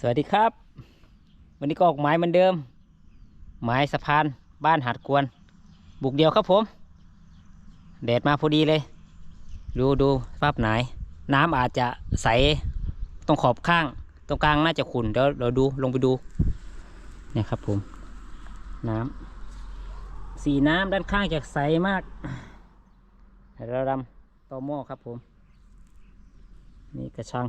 สวัสดีครับวันนี้ก็ออกหมายเหมือนเดิมหมายสะพานบ้านหาดกวนบุกเดียวครับผมแดดมาพอดีเลยดูภาพไหนน้ำอาจจะใสตรงขอบข้างตรงกลางน่าจะขุ่นเดี๋ยวเราดูลงไปดูเนี่ยครับผมน้ำสีน้ำด้านข้างจะใสมากเราดำต่อหม้อครับผมนี่กระชัง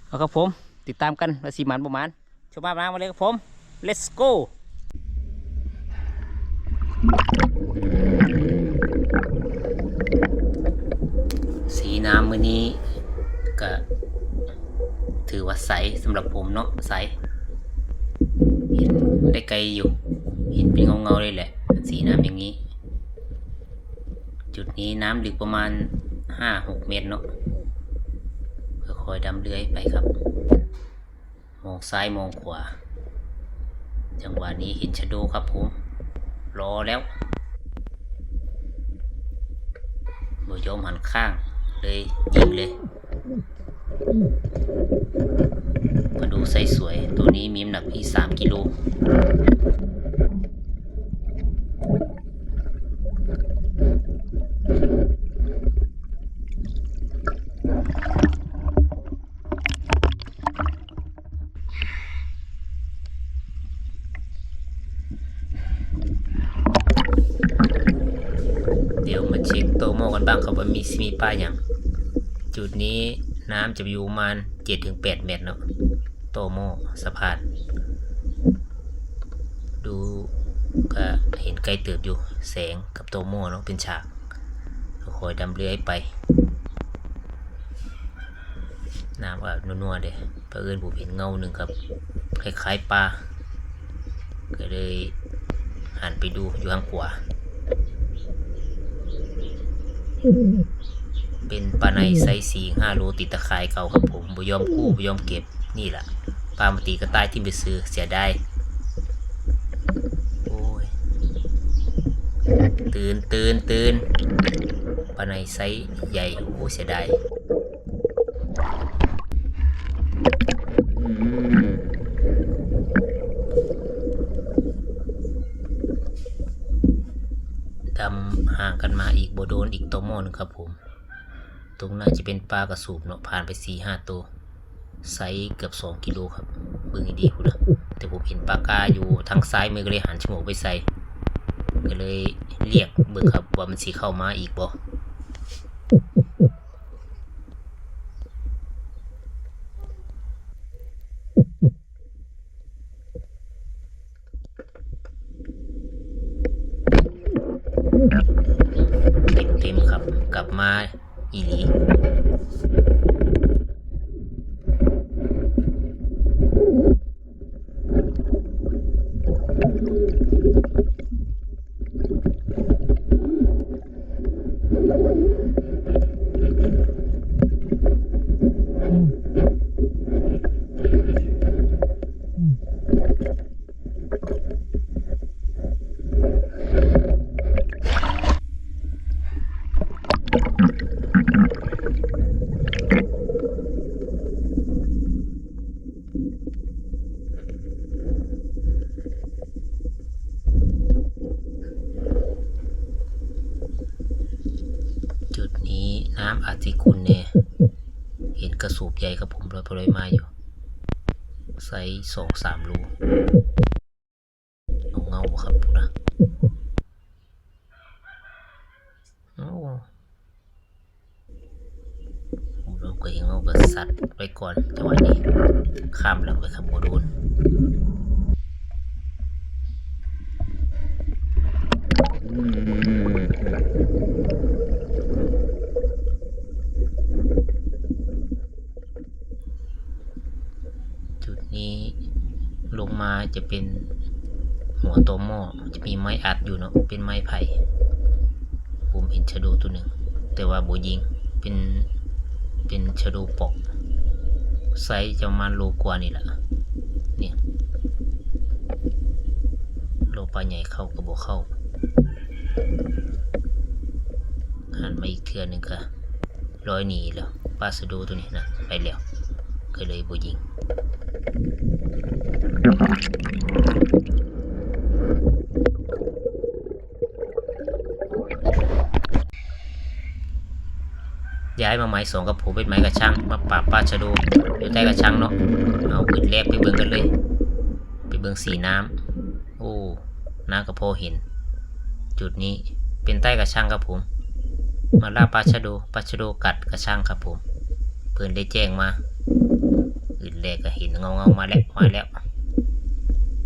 เอาครับผมติดตามกันว่าสีมันประมาณชมภาพน้ำมาเลยครับผม let's go สีน้ำมือนี้ก็ถือว่าใสสำหรับผมเนาะใสเห็นได้ไกลอยู่เห็นเป็นเงาเลยแหละสีน้ำอย่างนี้จุดนี้น้ำลึกประมาณ 5-6 เมตรเนาะค่อยๆดำเลื่อยไปครับมองซ้ายมองขวาจังหวะนี้เห็นชะโดครับผมรอแล้วบ่ยอมหันข้างเลยยิงเลยมาดูไซส์สวยตัวนี้มีน้ำหนักที่3 กิโลเดี๋ยวมาเช็คโตโม่กันบ้างครับว่ามีปลาอย่างจุดนี้น้ำจะอยู่ประมาณ 7-8 เมตรเนาะโตโม่สะพานดูก็เห็นไกลเติบอยู่แสงกับโตโม่เนาะเป็นฉากคอยดำเลื้อยไปน้ำแบบนัวๆเด้เพื่อนผมเห็นเงาหนึ่งครับคล้ายๆปลาก็เลยหันไปดูอยู่ข้างขวาเป็นปลาในไซส์4-5 โลติดตะข่ายเก่าครับผมบ่ยอมกู้บ่ยอมเก็บนี่แหละปลามาตีกระต่ายที่ไปซื้อเสียดายโอ้ยตื่นปลาในไซส์ใหญ่โอ้เสียดายดำห่างกันมาอีกบ่โดนอีกตัวโม่นึงครับผมตรงน่าจะเป็นปลากระสูบเนาะผ่านไป 4-5 ตัวไซส์เกือบ2 กิโลครับเบิ่งดีคุณนะแต่ผมเห็นปลากาอยู่ทางซ้ายมือก็เลยหันโฉมกไปใส่ก็เลยเรียกเบิ่งครับว่ามันสิเข้ามาอีกบ่เต็มครับกลับมาอีหลีจุดนี้น้ำอาจจะขุ่นเนี่ยเห็นกระสูบใหญ่ครับผมลอยมาอยู่ไซส์2-3 โลเงาครับนะผมลองก็เห็นเงาก็สัตว์ไปก่อนจังหวะนี้ข้ามหลังไปครับโมโดนจุดนี้ลงมาจะเป็นหัวตัวหม้อจะมีไม้อัดอยู่เนาะเป็นไม้ไผ่ผมเห็นชะโดตัวหนึ่งแต่ว่าโบยิงเป็นชะโดปอกไซส์จะประมาณโลกว่านี่แหละเนี่ยโลปลาใหญ่เข้ากับโบเข้าหันมาอีกเทื่อนึงค่ะร้อยหนีแล้ว ปลาสะโดตัวนี้นะไปแล้วก็เลยบ่ยิงย้ายมาไม้2กับผมเป็นไม้กระชังมาปราบปลาชะโดอยู่ใต้กระชังเนาะเอาขึ้นแรกไปเบิ่งกันเลยไปเบิ่งสีน้ำโอ้น้ำกระโพเห็นจุดนี้เป็นใต้กระชังครับผมมาล่าปลาชะโดกัดกระชังครับผมเพื่อนได้แจ้งมาขึ้นแรกก็เห็นเงามาแล้ว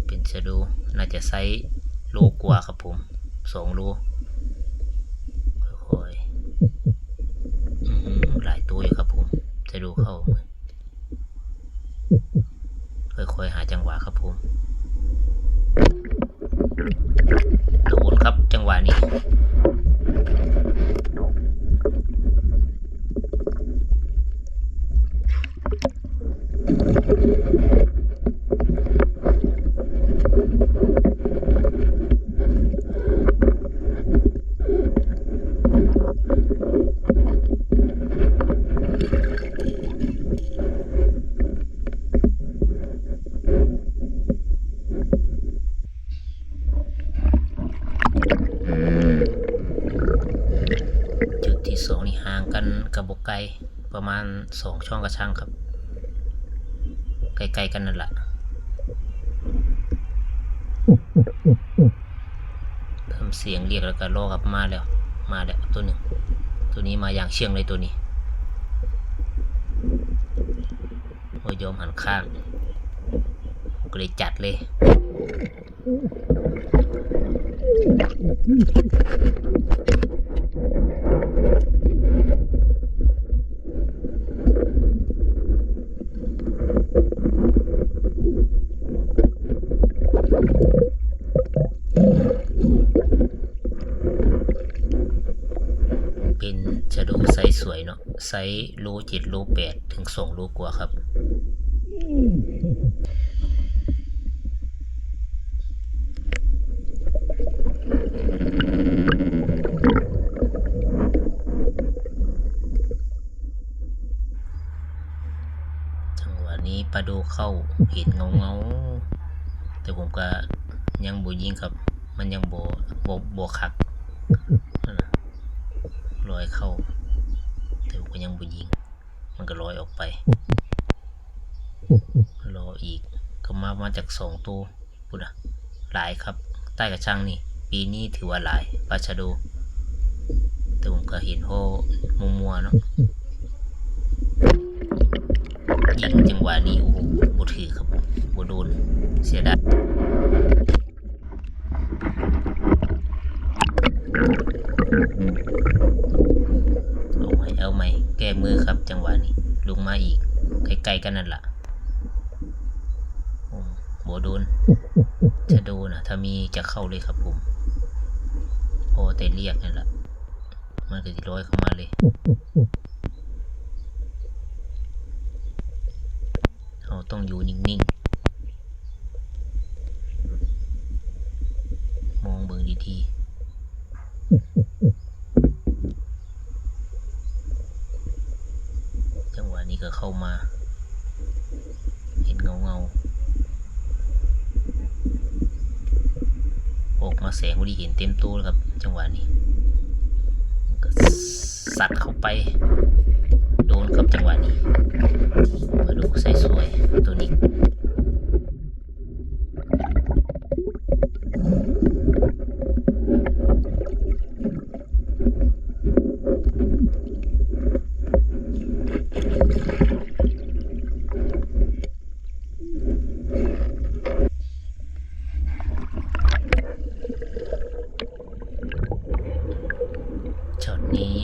เป็นชะโดน่าจะไซส์โลกว่าครับผม2 โลค่อยหลายตัวอยู่ครับผมจะดูเข้าค่อยๆหาจังหวะครับผมโดนครับจังหวะนี้จุดที่2นี่ห่างกันกับบกไกลประมาณ2 ช่องกระชังครับใกล้ๆกันนั่นแหละทำเสียงเรียกแล้วก็รอครับมาแล้วตัวหนึ่งตัวนี้มาอย่างเชื่องเลยตัวนี้โอ้ยยอมหันข้างก็เลยจัดเลยเป็นชะโดไซส์สวยเนาะไซส์โล7 โล 8ถึง2 โลกว่าครับจังหวะนี้ปลาโดเข้าเห็นเงาแต่ผมก็ยังบ่ยิงครับมันยังบ่คักลอยเข้าแต่ผมก็ยังบ่ยิงมันก็ลอยออกไปรออีกก็มาจาก2 ตัวพูดนะหลายครับใต้กระชังนี่ปีนี้ถือว่าหลายปลาชะโดแต่ผมก็เห็นโหมัวเนาะยิงจังหวะนี้โอ้โหบ่ถือครับบ่โดนเสียดายเอาไหมแก้มือครับจังหวะนี้ลงมาอีกใกล้ๆกันนั่นแหละโบโดนจะโดนนะถ้ามีจะเข้าเลยครับผมพอแต่เรียกนั่นแหละมันก็จะลอยเข้ามาเลยเราต้องอยู่นิ่งๆมองเบิ่งดีๆจังหวะนี้ก็เข้ามาเห็นเงาออกมาแสงพอดีเห็นเต็มตัวเลยครับจังหวะนี้ก็สัดเข้าไปโดนครับจังหวะนี้มาดูใส่สวยตัวนี้ช็อตนี้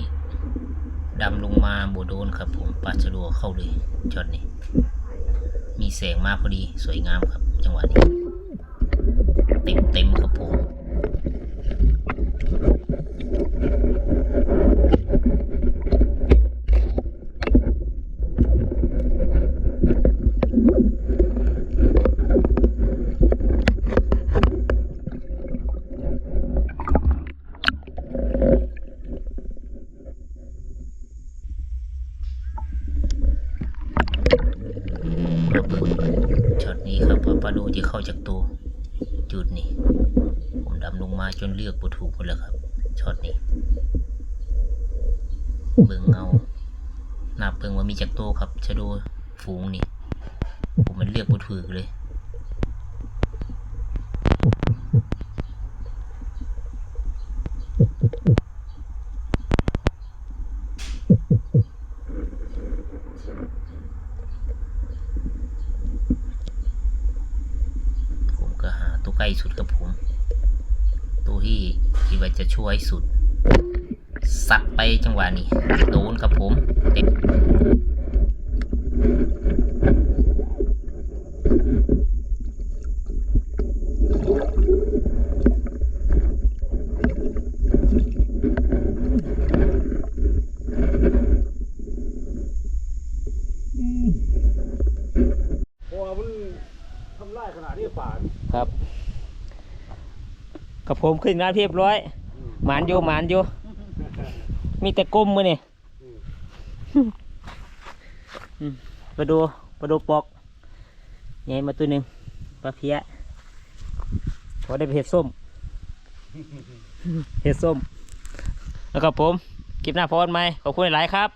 ดำลงมาโบโดนครับผมปลาชะโดเข้าเลยช็อตนี้มีแสงมาพอดีสวยงามครับจังหวะนี้เต็มครับผม มาเบิ่งช็อตนี้ครับว่าปลาดูจะเข้าจากตัวจุดนี้ผมดำลงมาจนเลือกบ่ถูกหมดแล้วครับช็อตนี้เบิ่งเงานับเบิ่งว่ามีจากตัวครับชะโดฝูงนี่ผมมันเลือกบ่ถูกเลยผมก็หาตัวใกล้สุดกับผมตัวที่คิดว่าจะช่วยสุดสักไปจังหวะนี้โดนกับผมเต็มเพราะว่ามันทำลายขนาดนี้ป่าน ครับกับผมขึ้นน้ำเรียบร้อยหมานอยู่หมานอยู่มีแต่ก้มมือนี่ปลาดูปอกใหญ่มาตัวหนึ่งปลาเพี้ยพอได้ไปเห็ดส้มเห็ดส้มแล้วก็ผมคลิปหน้าพอกันไหมขอบคุณหลายๆครับ